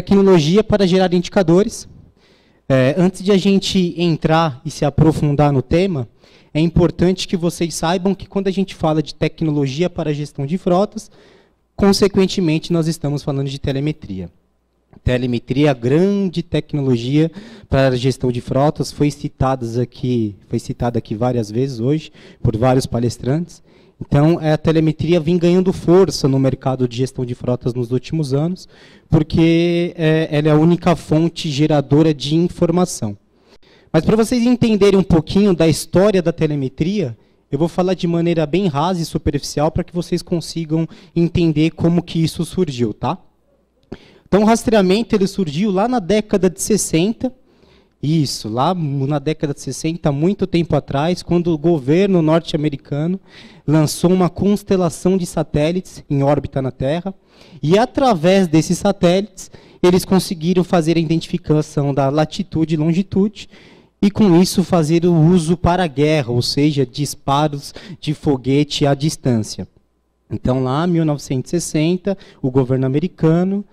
tecnologia para gerar indicadores. Antes de a gente entrar e se aprofundar no tema, é importante que vocês saibam que quando a gente fala de tecnologia para a gestão de frotas, consequentemente nós estamos falando de telemetria. Telemetria é a grande tecnologia para a gestão de frotas, foi citada aqui várias vezes hoje, por vários palestrantes. Então, a telemetria vem ganhando força no mercado de gestão de frotas nos últimos anos, porque ela é a única fonte geradora de informação. Mas para vocês entenderem um pouquinho da história da telemetria, eu vou falar de maneira bem rasa e superficial para que vocês consigam entender como que isso surgiu, tá? Então, o rastreamento ele surgiu lá na década de 60, lá na década de 60, muito tempo atrás, quando o governo norte-americano lançou uma constelação de satélites em órbita na Terra, e através desses satélites, eles conseguiram fazer a identificação da latitude e longitude, e com isso fazer o uso para a guerra, ou seja, disparos de foguete à distância. Então, lá em 1960, o governo americano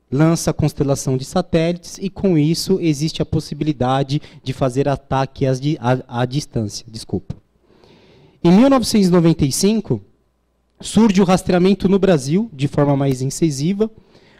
lança a constelação de satélites e, com isso, existe a possibilidade de fazer ataque à distância. Desculpa. Em 1995, surge o rastreamento no Brasil, de forma mais incisiva,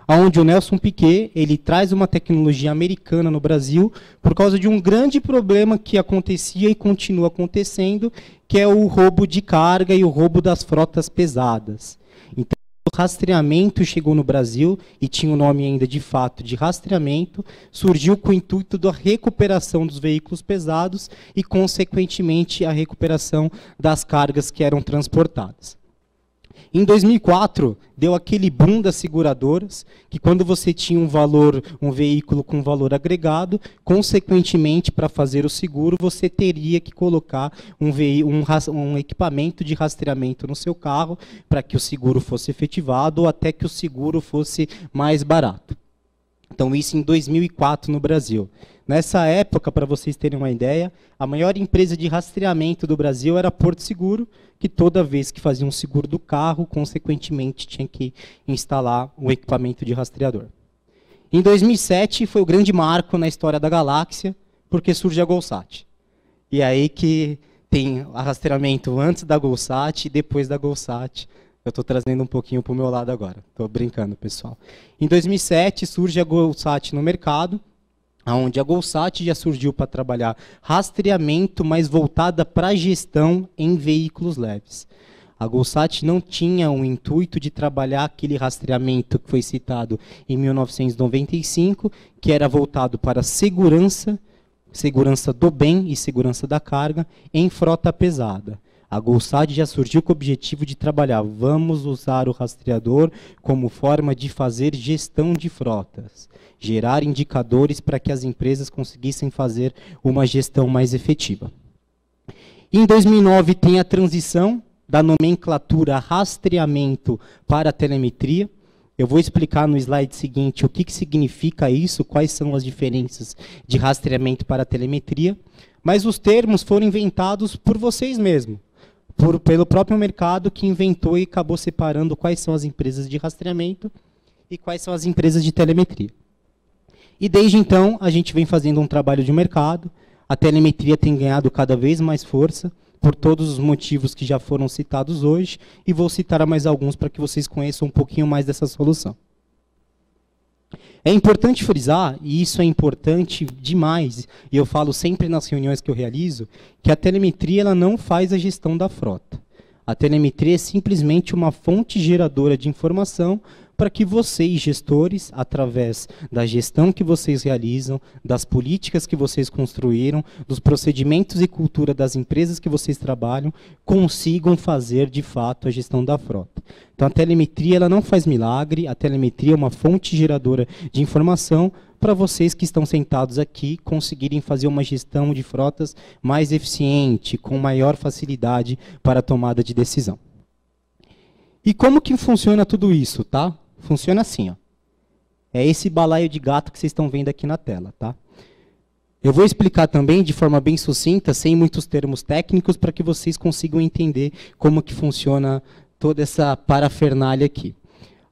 onde o Nelson Piquet ele traz uma tecnologia americana no Brasil por causa de um grande problema que acontecia e continua acontecendo, que é o roubo de carga e o roubo das frotas pesadas. Então, o rastreamento chegou no Brasil, e tinha o nome ainda de fato de rastreamento, surgiu com o intuito da recuperação dos veículos pesados e, consequentemente, a recuperação das cargas que eram transportadas. Em 2004, deu aquele boom das seguradoras, que quando você tinha um veículo com valor agregado, consequentemente, para fazer o seguro, você teria que colocar um equipamento de rastreamento no seu carro para que o seguro fosse efetivado ou até que o seguro fosse mais barato. Então, isso em 2004 no Brasil. Nessa época, para vocês terem uma ideia, a maior empresa de rastreamento do Brasil era a Porto Seguro, que toda vez que fazia um seguro do carro, consequentemente, tinha que instalar um equipamento de rastreador. Em 2007, foi o grande marco na história da galáxia, porque surge a GOLSAT. E aí que tem o rastreamento antes da GOLSAT e depois da GOLSAT. Eu estou trazendo um pouquinho para o meu lado agora. Estou brincando, pessoal. Em 2007, surge a GOLSAT no mercado, onde a GOLSAT já surgiu para trabalhar rastreamento, mas voltada para a gestão em veículos leves. A GOLSAT não tinha o intuito de trabalhar aquele rastreamento que foi citado em 1995, que era voltado para segurança do bem e segurança da carga em frota pesada. A GOLSAT já surgiu com o objetivo de trabalhar, vamos usar o rastreador como forma de fazer gestão de frotas, gerar indicadores para que as empresas conseguissem fazer uma gestão mais efetiva. Em 2009 tem a transição da nomenclatura rastreamento para a telemetria. Eu vou explicar no slide seguinte o que significa isso, quais são as diferenças de rastreamento para a telemetria, mas os termos foram inventados por vocês mesmos. Pelo próprio mercado que inventou e acabou separando quais são as empresas de rastreamento e quais são as empresas de telemetria. E desde então, a gente vem fazendo um trabalho de mercado, a telemetria tem ganhado cada vez mais força, por todos os motivos que já foram citados hoje, e vou citar mais alguns para que vocês conheçam um pouquinho mais dessa solução. É importante frisar, e isso é importante demais, e eu falo sempre nas reuniões que eu realizo, que a telemetria ela não faz a gestão da frota. A telemetria é simplesmente uma fonte geradora de informação para que vocês, gestores, através da gestão que vocês realizam, das políticas que vocês construíram, dos procedimentos e cultura das empresas que vocês trabalham, consigam fazer, de fato, a gestão da frota. Então, a telemetria ela não faz milagre, a telemetria é uma fonte geradora de informação para vocês que estão sentados aqui conseguirem fazer uma gestão de frotas mais eficiente, com maior facilidade para a tomada de decisão. E como que funciona tudo isso, tá? Funciona assim, ó. É esse balaio de gato que vocês estão vendo aqui na tela, tá? Eu vou explicar também de forma bem sucinta, sem muitos termos técnicos, para que vocês consigam entender como que funciona toda essa parafernália aqui.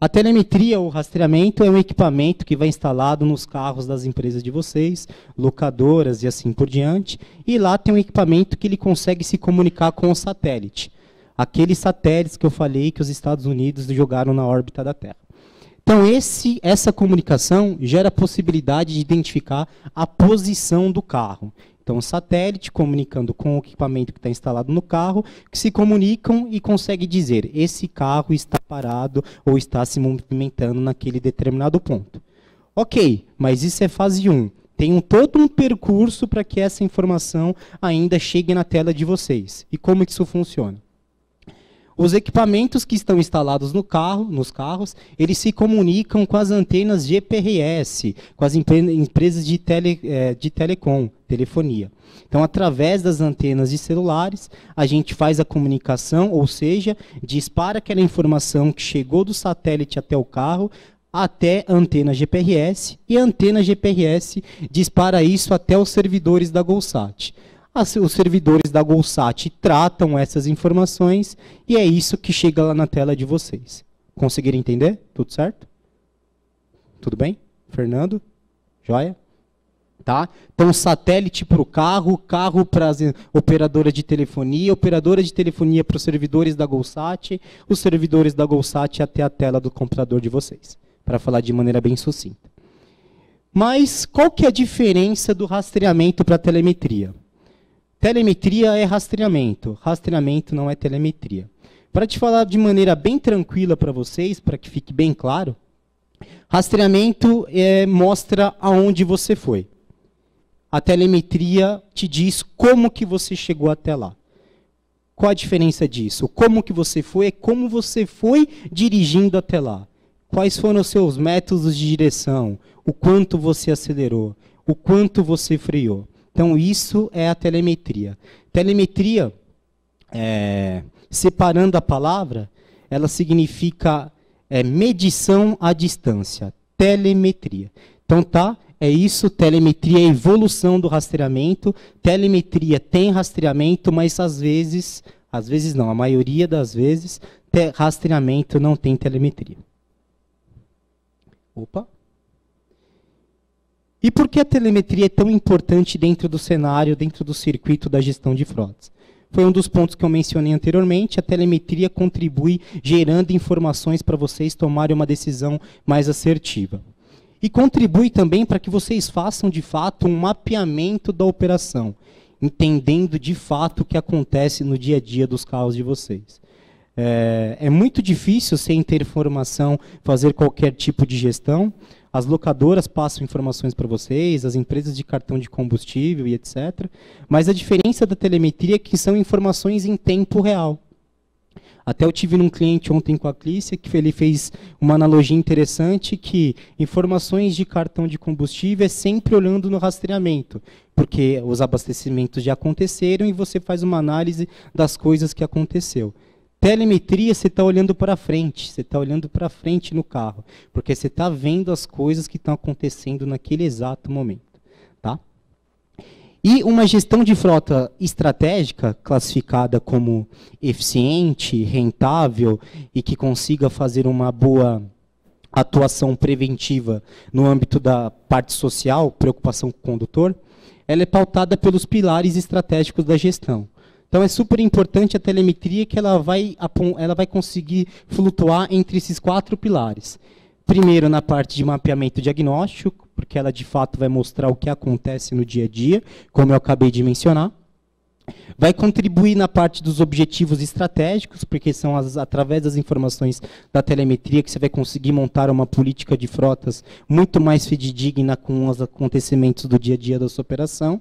A telemetria ou rastreamento é um equipamento que vai instalado nos carros das empresas de vocês, locadoras e assim por diante, e lá tem um equipamento que ele consegue se comunicar com o satélite. Aqueles satélites que eu falei que os Estados Unidos jogaram na órbita da Terra. Então, essa comunicação gera a possibilidade de identificar a posição do carro. Então, o satélite comunicando com o equipamento que está instalado no carro, que se comunicam e consegue dizer esse carro está parado ou está se movimentando naquele determinado ponto. Ok, mas isso é fase 1. Tem todo um percurso para que essa informação ainda chegue na tela de vocês. E como que isso funciona? Os equipamentos que estão instalados nos carros, eles se comunicam com as antenas GPRS, com as empresas de telefonia. Então, através das antenas de celulares, a gente faz a comunicação, ou seja, dispara aquela informação que chegou do satélite até o carro, até a antena GPRS, e a antena GPRS dispara isso até os servidores da GOLSAT. Os servidores da GOLSAT tratam essas informações e é isso que chega lá na tela de vocês. Conseguiram entender? Tudo certo? Tudo bem? Fernando? Joia? Tá? Então, satélite para o carro para as operadoras de telefonia para os servidores da GOLSAT, os servidores da GOLSAT até a tela do computador de vocês, para falar de maneira bem sucinta. Mas qual que é a diferença do rastreamento para a telemetria? Telemetria é rastreamento não é telemetria. Para te falar de maneira bem tranquila para vocês, para que fique bem claro, rastreamento mostra aonde você foi. A telemetria te diz como que você chegou até lá. Qual a diferença disso? Como que você foi é como você foi dirigindo até lá. Quais foram os seus métodos de direção, o quanto você acelerou, o quanto você freou. Então, isso é a telemetria. Telemetria, separando a palavra, ela significa medição à distância. Telemetria. Então, tá? É isso, telemetria é a evolução do rastreamento. Telemetria tem rastreamento, mas às vezes não, a maioria das vezes, rastreamento não tem telemetria. Opa! E por que a telemetria é tão importante dentro do cenário, dentro do circuito da gestão de frotas? Foi um dos pontos que eu mencionei anteriormente, a telemetria contribui gerando informações para vocês tomarem uma decisão mais assertiva. E contribui também para que vocês façam, de fato, um mapeamento da operação, entendendo, de fato, o que acontece no dia a dia dos carros de vocês. É muito difícil, sem ter informação, fazer qualquer tipo de gestão. As locadoras passam informações para vocês, as empresas de cartão de combustível e etc. Mas a diferença da telemetria é que são informações em tempo real. Até eu tive um cliente ontem com a Clícia, que ele fez uma analogia interessante, que informações de cartão de combustível é sempre olhando no rastreamento, porque os abastecimentos já aconteceram e você faz uma análise das coisas que aconteceu. Telemetria, você está olhando para frente, você está olhando para frente no carro, porque você está vendo as coisas que estão acontecendo naquele exato momento. Tá? E uma gestão de frota estratégica, classificada como eficiente, rentável e que consiga fazer uma boa atuação preventiva no âmbito da parte social, preocupação com o condutor, ela é pautada pelos pilares estratégicos da gestão. Então, é super importante a telemetria que ela vai conseguir flutuar entre esses 4 pilares. Primeiro, na parte de mapeamento diagnóstico, porque ela, de fato, vai mostrar o que acontece no dia a dia, como eu acabei de mencionar. Vai contribuir na parte dos objetivos estratégicos, porque são através das informações da telemetria que você vai conseguir montar uma política de frotas muito mais fidedigna com os acontecimentos do dia a dia da sua operação.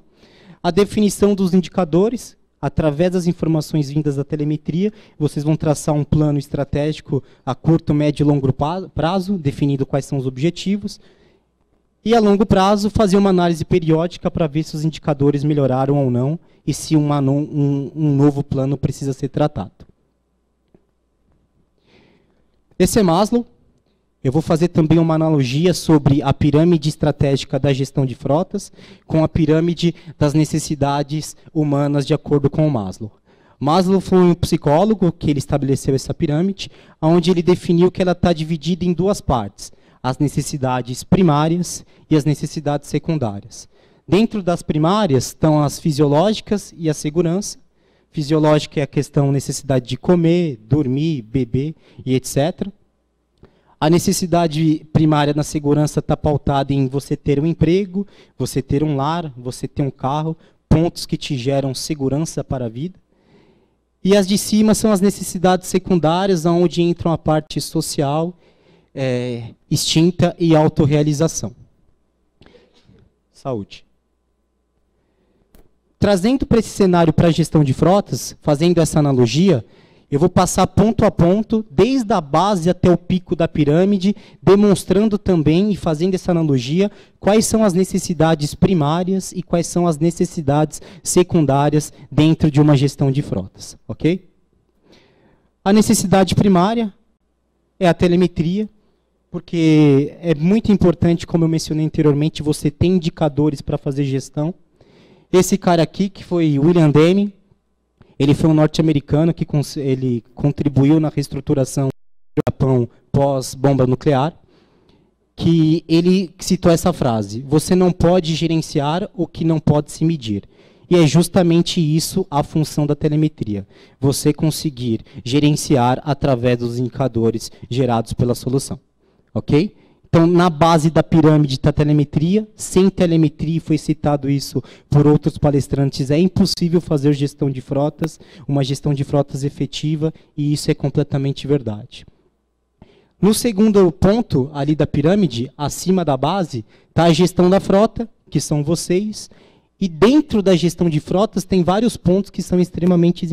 A definição dos indicadores. Através das informações vindas da telemetria, vocês vão traçar um plano estratégico a curto, médio e longo prazo, definindo quais são os objetivos. E a longo prazo, fazer uma análise periódica para ver se os indicadores melhoraram ou não e se um novo plano precisa ser tratado. Esse é Maslow. Eu vou fazer também uma analogia sobre a pirâmide estratégica da gestão de frotas com a pirâmide das necessidades humanas de acordo com o Maslow. Maslow foi um psicólogo que ele estabeleceu essa pirâmide, onde ele definiu que ela está dividida em duas partes, as necessidades primárias e as necessidades secundárias. Dentro das primárias estão as fisiológicas e a segurança. Fisiológica é a questão necessidade de comer, dormir, beber e etc. A necessidade primária na segurança está pautada em você ter um emprego, você ter um lar, você ter um carro, pontos que te geram segurança para a vida. E as de cima são as necessidades secundárias, onde entram a parte social, instinta e autorrealização. Saúde. Trazendo para esse cenário para a gestão de frotas, fazendo essa analogia, eu vou passar ponto a ponto, desde a base até o pico da pirâmide, demonstrando também e fazendo essa analogia, quais são as necessidades primárias e quais são as necessidades secundárias dentro de uma gestão de frotas. Ok? A necessidade primária é a telemetria, porque é muito importante, como eu mencionei anteriormente, você ter indicadores para fazer gestão. Esse cara aqui, que foi William Deming, ele foi um norte-americano que ele contribuiu na reestruturação do Japão pós-bomba nuclear, que ele citou essa frase: você não pode gerenciar o que não pode se medir. E é justamente isso a função da telemetria. Você conseguir gerenciar através dos indicadores gerados pela solução. Ok? Então, na base da pirâmide está a telemetria. Sem telemetria, foi citado isso por outros palestrantes, é impossível fazer gestão de frotas, uma gestão de frotas efetiva, e isso é completamente verdade. No segundo ponto ali da pirâmide, acima da base, está a gestão da frota, que são vocês, e dentro da gestão de frotas tem vários pontos que são extremamente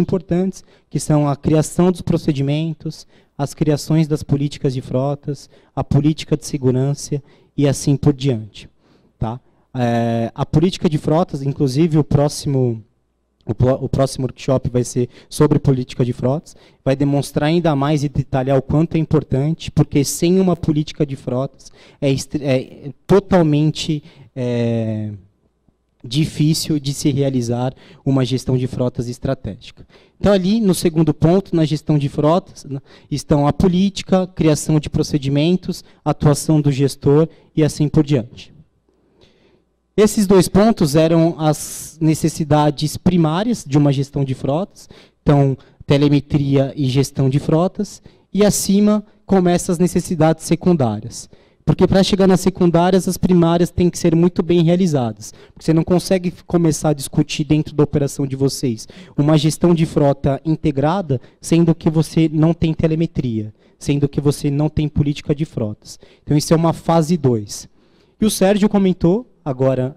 importantes, que são a criação dos procedimentos, as criações das políticas de frotas, a política de segurança e assim por diante. Tá? A política de frotas, inclusive o próximo workshop vai ser sobre política de frotas, vai demonstrar ainda mais e detalhar o quanto é importante, porque sem uma política de frotas é totalmente difícil de se realizar uma gestão de frotas estratégica. Então, ali, no segundo ponto, na gestão de frotas, estão a política, criação de procedimentos, atuação do gestor e assim por diante. Esses dois pontos eram as necessidades primárias de uma gestão de frotas, então, telemetria e gestão de frotas, e acima começam as necessidades secundárias. Porque para chegar nas secundárias, as primárias têm que ser muito bem realizadas. Porque você não consegue começar a discutir dentro da operação de vocês uma gestão de frota integrada, sendo que você não tem telemetria, sendo que você não tem política de frotas. Então, isso é uma fase 2. E o Sérgio comentou, agora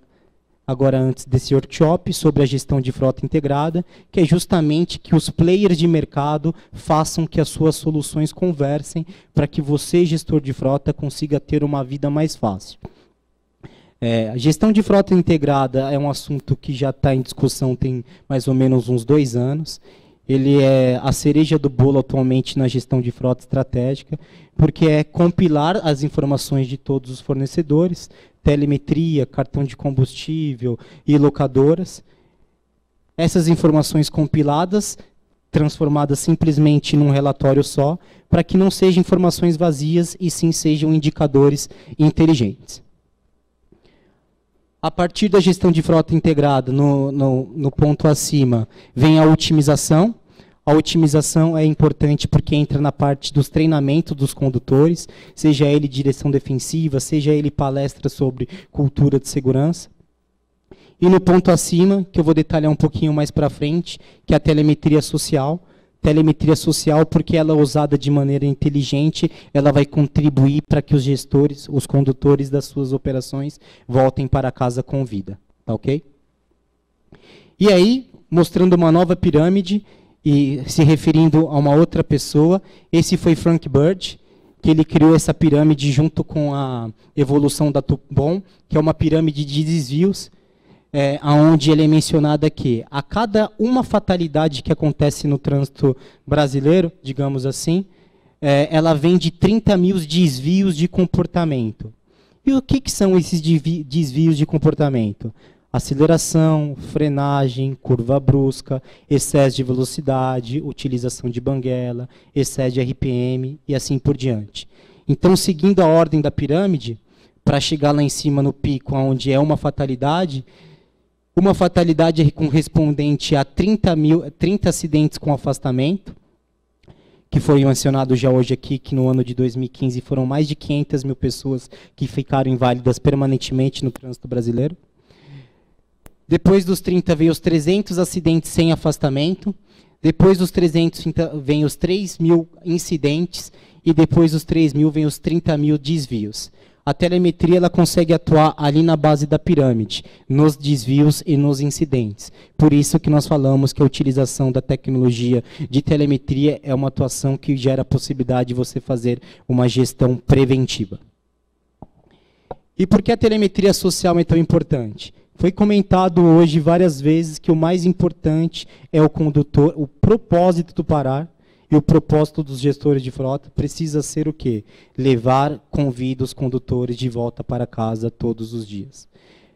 antes desse workshop, sobre a gestão de frota integrada, que é justamente que os players de mercado façam que as suas soluções conversem para que você, gestor de frota, consiga ter uma vida mais fácil. A gestão de frota integrada é um assunto que já está em discussão tem mais ou menos uns 2 anos. Ele é a cereja do bolo atualmente na gestão de frota estratégica, porque é compilar as informações de todos os fornecedores, telemetria, cartão de combustível e locadoras. Essas informações compiladas, transformadas simplesmente num relatório só, para que não sejam informações vazias e sim sejam indicadores inteligentes. A partir da gestão de frota integrada, no ponto acima, vem a otimização. A otimização é importante porque entra na parte dos treinamentos dos condutores, seja ele direção defensiva, seja ele palestra sobre cultura de segurança. E no ponto acima, que eu vou detalhar um pouquinho mais para frente, que é a telemetria social. Telemetria social, porque ela é usada de maneira inteligente, ela vai contribuir para que os gestores, os condutores das suas operações, voltem para casa com vida. Tá ok? E aí, mostrando uma nova pirâmide, e se referindo a uma outra pessoa, esse foi Frank Bird, que ele criou essa pirâmide junto com a evolução da Tubon, que é uma pirâmide de desvios, onde ele é mencionado que a cada uma fatalidade que acontece no trânsito brasileiro, digamos assim, ela vem de 30 mil desvios de comportamento. E o que são esses desvios de comportamento? aceleração, frenagem, curva brusca, excesso de velocidade, utilização de banguela, excesso de RPM e assim por diante. Então, seguindo a ordem da pirâmide, para chegar lá em cima no pico, onde é uma fatalidade é correspondente a 30 acidentes com afastamento, que foi mencionado já hoje aqui, que no ano de 2015 foram mais de 500 mil pessoas que ficaram inválidas permanentemente no trânsito brasileiro. Depois dos 30 veio os 300 acidentes sem afastamento, depois dos 300 vem os 3.000 incidentes e depois dos 3.000 vem os 30.000 desvios. A telemetria ela consegue atuar ali na base da pirâmide, nos desvios e nos incidentes. Por isso que nós falamos que a utilização da tecnologia de telemetria é uma atuação que gera a possibilidade de você fazer uma gestão preventiva. E por que a telemetria social é tão importante? Foi comentado hoje várias vezes que o mais importante é o condutor, o propósito do parar. E o propósito dos gestores de frota precisa ser o quê? Levar, convida os condutores de volta para casa todos os dias.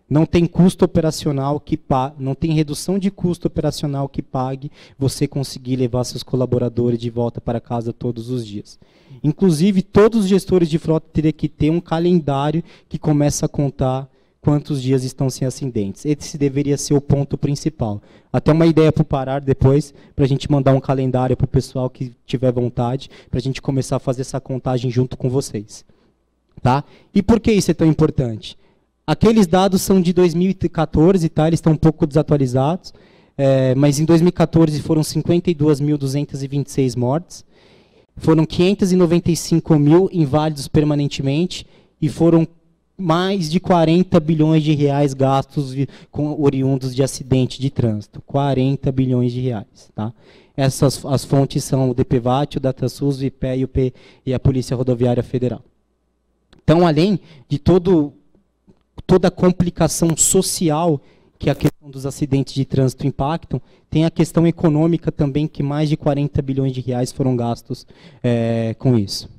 Não tem custo operacional que não tem redução de custo operacional que pague você conseguir levar seus colaboradores de volta para casa todos os dias. Inclusive, todos os gestores de frota teriam que ter um calendário que começa a contar quantos dias estão sem acidentes. Esse deveria ser o ponto principal. Até uma ideia para o parar depois, para a gente mandar um calendário para o pessoal que tiver vontade, para a gente começar a fazer essa contagem junto com vocês. Tá? E por que isso é tão importante? Aqueles dados são de 2014, tá? Eles estão um pouco desatualizados, mas em 2014 foram 52.226 mortes, foram 595 mil inválidos permanentemente e foram mais de 40 bilhões de reais gastos oriundos de acidente de trânsito. 40 bilhões de reais. Tá? As fontes são o DPVAT, o DataSUS, o IPE e a Polícia Rodoviária Federal. Então, além de toda a complicação social que a questão dos acidentes de trânsito impactam, tem a questão econômica também, que mais de 40 bilhões de reais foram gastos com isso.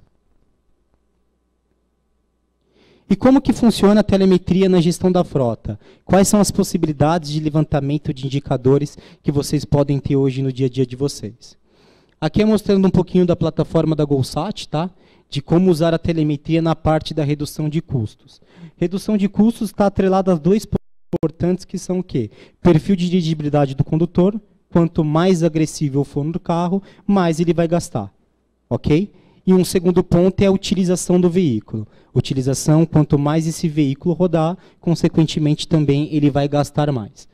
E como que funciona a telemetria na gestão da frota? Quais são as possibilidades de levantamento de indicadores que vocês podem ter hoje no dia a dia de vocês? Aqui é mostrando um pouquinho da plataforma da GoSat, tá? De como usar a telemetria na parte da redução de custos. Redução de custos está atrelada a dois pontos importantes, que são o quê? Perfil de dirigibilidade do condutor. Quanto mais agressivo for no carro, mais ele vai gastar. Ok? E um segundo ponto é a utilização do veículo. Utilização, quanto mais esse veículo rodar, consequentemente também ele vai gastar mais.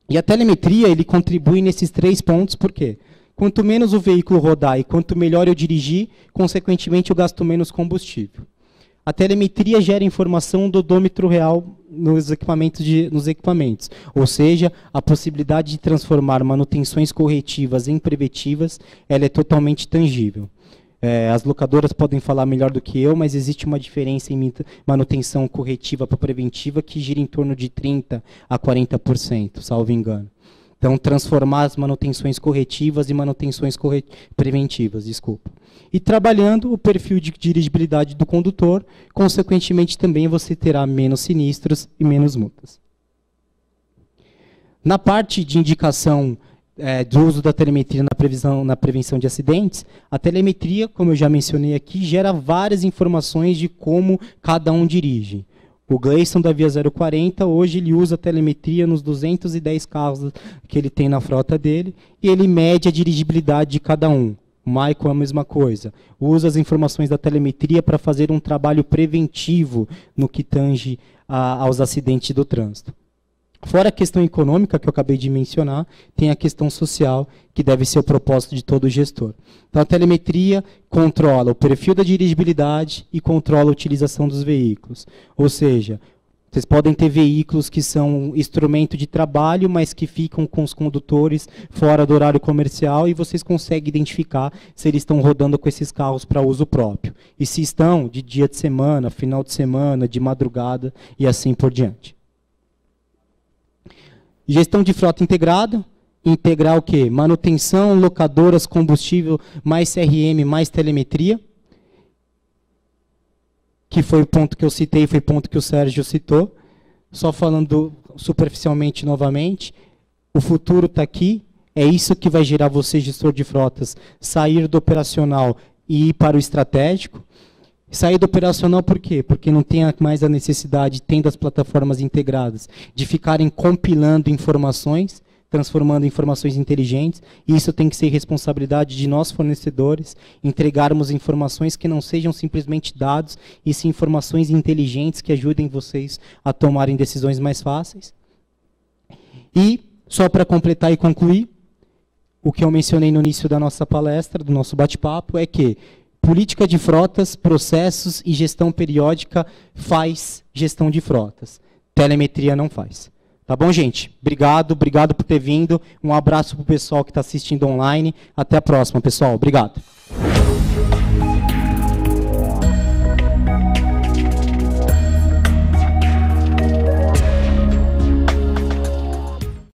E a telemetria ele contribui nesses 3 pontos, por quê? Quanto menos o veículo rodar e quanto melhor eu dirigir, consequentemente eu gasto menos combustível. A telemetria gera informação do odômetro real nos equipamentos, ou seja, a possibilidade de transformar manutenções corretivas em preventivas, ela é totalmente tangível. As locadoras podem falar melhor do que eu, mas existe uma diferença em manutenção corretiva para preventiva que gira em torno de 30% a 40%, salvo engano. Então, transformar as manutenções corretivas em manutenções preventivas, desculpa. E trabalhando o perfil de dirigibilidade do condutor, consequentemente também você terá menos sinistros e menos multas. Na parte de indicação do uso da telemetria na prevenção de acidentes, a telemetria, como eu já mencionei aqui, gera várias informações de como cada um dirige. O Gleison da Via 040, hoje ele usa a telemetria nos 210 carros que ele tem na frota dele, e ele mede a dirigibilidade de cada um. O Michael é a mesma coisa. Usa as informações da telemetria para fazer um trabalho preventivo no que tange aos acidentes do trânsito. Fora a questão econômica, que eu acabei de mencionar, tem a questão social, que deve ser o propósito de todo gestor. Então, a telemetria controla o perfil da dirigibilidade e controla a utilização dos veículos. Ou seja, vocês podem ter veículos que são instrumento de trabalho, mas que ficam com os condutores fora do horário comercial e vocês conseguem identificar se eles estão rodando com esses carros para uso próprio. E se estão de dia de semana, final de semana, de madrugada e assim por diante. Gestão de frota integrada, integrar o quê? Manutenção, locadoras, combustível, mais CRM, mais telemetria, que foi o ponto que eu citei, foi o ponto que o Sérgio citou. só falando superficialmente novamente, o futuro está aqui, é isso que vai gerar você, gestor de frotas, sair do operacional e ir para o estratégico. Sair do operacional por quê? Porque não tem mais a necessidade, tendo as plataformas integradas, de ficarem compilando informações, transformando em informações inteligentes, e isso tem que ser responsabilidade de nós fornecedores, entregarmos informações que não sejam simplesmente dados, e sim informações inteligentes que ajudem vocês a tomarem decisões mais fáceis. E, só para completar e concluir, o que eu mencionei no início da nossa palestra, do nosso bate-papo, é que política de frotas, processos e gestão periódica faz gestão de frotas. Telemetria não faz. Tá bom, gente? Obrigado por ter vindo. Um abraço para o pessoal que está assistindo online. Até a próxima, pessoal. Obrigado.